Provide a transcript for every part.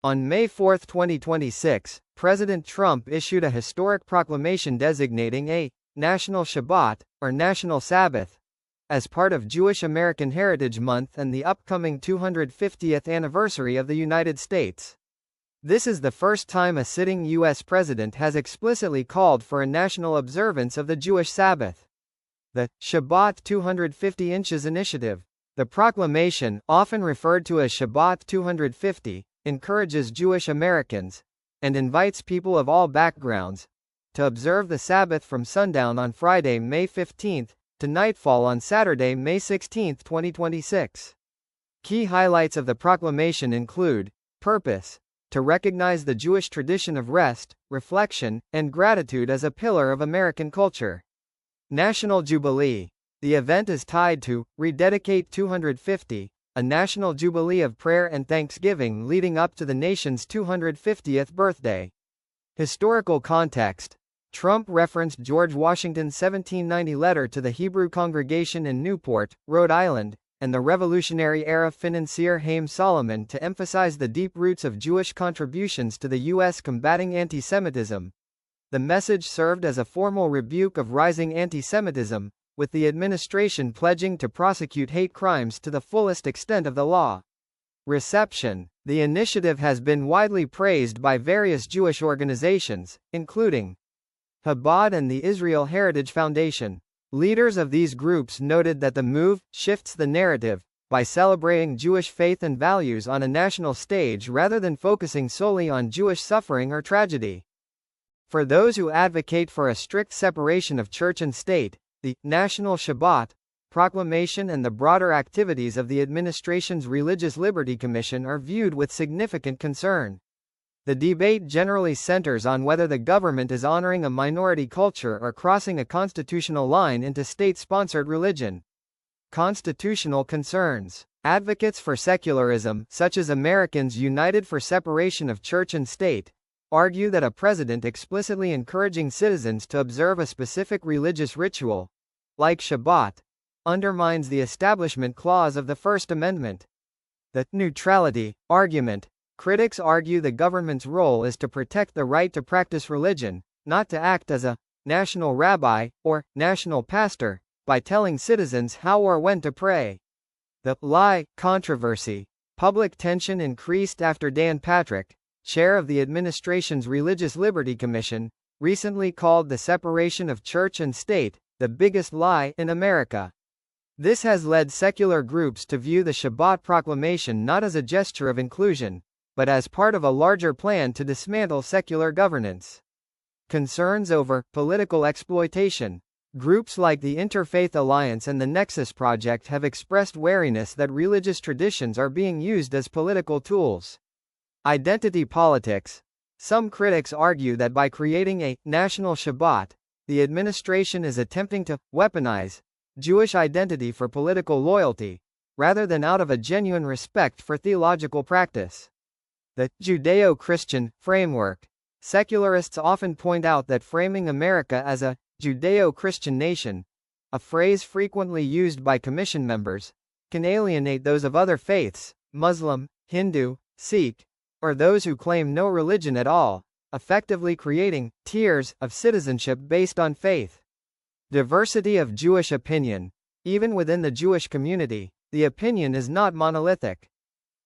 On May 4, 2026, President Trump issued a historic proclamation designating a National Shabbat, or National Sabbath, as part of Jewish American Heritage Month and the upcoming 250th anniversary of the United States. This is the first time a sitting U.S. president has explicitly called for a national observance of the Jewish Sabbath. The Shabbat 250 Inches Initiative, the proclamation, often referred to as Shabbat 250, encourages Jewish Americans, and invites people of all backgrounds, to observe the Sabbath from sundown on Friday, May 15, to nightfall on Saturday, May 16, 2026. Key highlights of the proclamation include: purpose, to recognize the Jewish tradition of rest, reflection, and gratitude as a pillar of American culture. National Jubilee, the event is tied to Rededicate 250, a national jubilee of prayer and thanksgiving leading up to the nation's 250th birthday. Historical context: Trump referenced George Washington's 1790 letter to the Hebrew congregation in Newport, Rhode Island, and the Revolutionary-era financier Haym Salomon to emphasize the deep roots of Jewish contributions to the U.S. combating anti-Semitism. The message served as a formal rebuke of rising anti-Semitism, with the administration pledging to prosecute hate crimes to the fullest extent of the law. Reception: the initiative has been widely praised by various Jewish organizations, including Chabad and the Israel Heritage Foundation. Leaders of these groups noted that the move shifts the narrative by celebrating Jewish faith and values on a national stage rather than focusing solely on Jewish suffering or tragedy. For those who advocate for a strict separation of church and state, the National Shabbat proclamation and the broader activities of the administration's Religious Liberty Commission are viewed with significant concern. The debate generally centers on whether the government is honoring a minority culture or crossing a constitutional line into state-sponsored religion. Constitutional concerns: advocates for secularism, such as Americans United for Separation of Church and State, argue that a president explicitly encouraging citizens to observe a specific religious ritual, like Shabbat, undermines the Establishment Clause of the First Amendment. The neutrality argument: critics argue the government's role is to protect the right to practice religion, not to act as a national rabbi or national pastor, by telling citizens how or when to pray. The lie controversy: public tension increased after Dan Patrick, chair of the administration's Religious Liberty Commission, recently called the separation of church and state the biggest lie in America. This has led secular groups to view the Shabbat proclamation not as a gesture of inclusion, but as part of a larger plan to dismantle secular governance. Concerns over political exploitation: groups like the Interfaith Alliance and the Nexus Project have expressed wariness that religious traditions are being used as political tools. Identity politics: some critics argue that by creating a national Shabbat, the administration is attempting to weaponize Jewish identity for political loyalty, rather than out of a genuine respect for theological practice. The Judeo-Christian framework: secularists often point out that framing America as a Judeo-Christian nation, a phrase frequently used by commission members, can alienate those of other faiths, Muslim, Hindu, Sikh, or those who claim no religion at all, effectively creating tiers of citizenship based on faith. Diversity of Jewish opinion: even within the Jewish community, the opinion is not monolithic.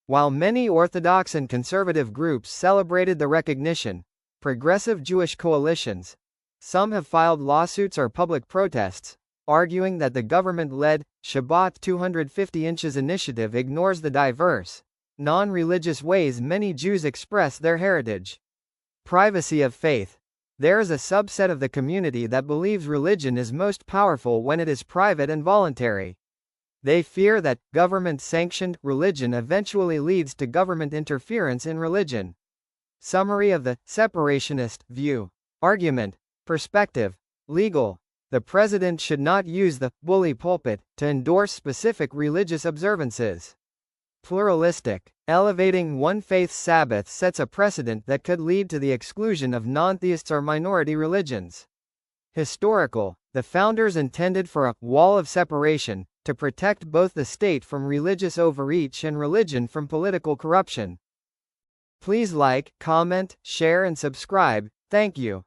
While many Orthodox and conservative groups celebrated the recognition, progressive Jewish coalitions, some have filed lawsuits or public protests, arguing that the government-led Shabbat 250 Inches initiative ignores the diverse, non-religious ways many Jews express their heritage. Privacy of faith: there is a subset of the community that believes religion is most powerful when it is private and voluntary. They fear that government-sanctioned religion eventually leads to government interference in religion. Summary of the separationist view. Argument. Perspective. Legal: the president should not use the bully pulpit to endorse specific religious observances. Pluralistic: elevating one faith's Sabbath sets a precedent that could lead to the exclusion of non-theists or minority religions. Historical: the founders intended for a wall of separation to protect both the state from religious overreach and religion from political corruption. Please like, comment, share and subscribe. Thank you.